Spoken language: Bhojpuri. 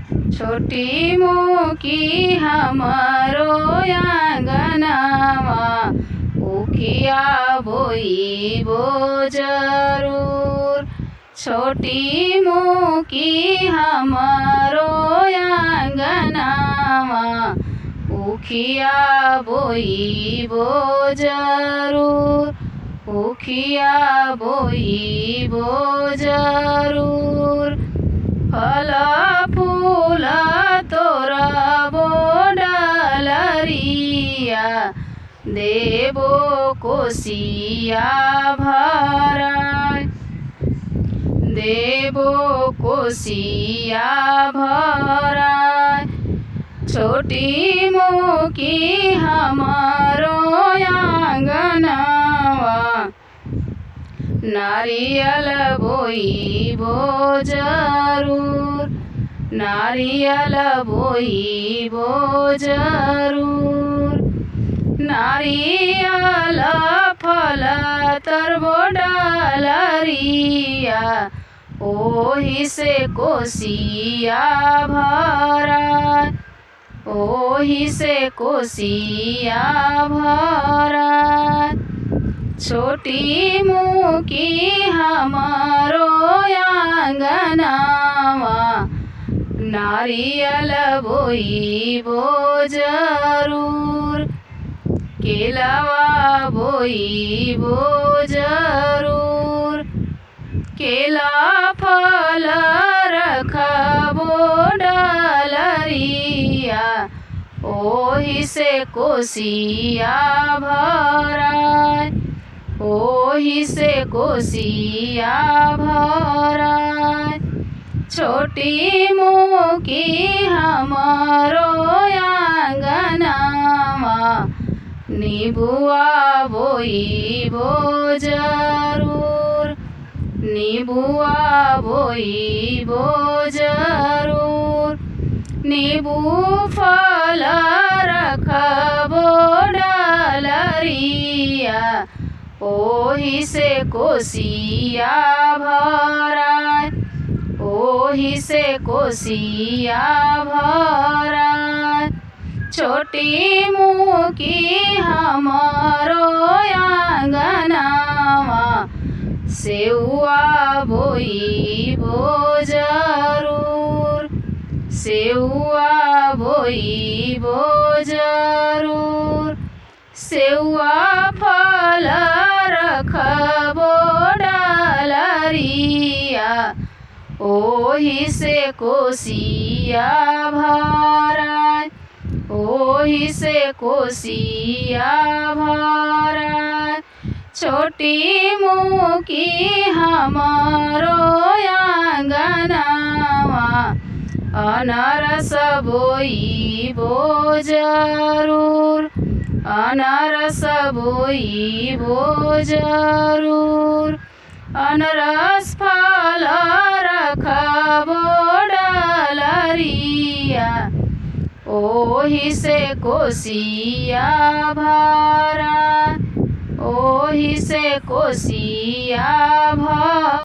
छोटी मोकी हमारो आंगनवा उखिया बोइबो जरूर। छोटी मोकी हमारो आंगनवा उखिया बोइबो जरूर। उखिया बोइबो जरूर। फल फूल तोरबो डालरिया देबो कोसिया भराय। देबो कोसिया भराय। छोटी मोकी हमारो आंगनवा नारियल बोइबो जरूर। नारियल बोइबो जरूर। नारियल फल तरबो डालरिया ओही से कोसिया भराय। ओही से कोसिया भराय। छोटी मोकी हमारो आंगनवा नारियल बोइबो जरूर। केलवा बोइबो जरूर। केला फल रखबो डालरिया ओही से कोसिया भराय। ओही से कोसिया भराय। छोटी मोकी हमारो आंगनवा नीबुआ बोइबो जरूर। नीबुआ बोइबो जरूर। नीबू फल रखबो डालरिया ओही से कोसिया भराय। ओही से कोसिया भराय। छोटी मोकी हमारो आंगनवा सेउआ बोइबो जरूर। सेउआ बोइबो जरूर। सेउआ फल रखबो डालरिया ओही से कोसिया भराय। ओही से कोसिया भराय। छोटी मोकी हमारो आंगनवा अनारस बोइबो जरूर। अनारस बोइबो जरूर। अनारस फल रखबो डालरिया ओही से कोसिया भराय। ओही से कोसिया भराय।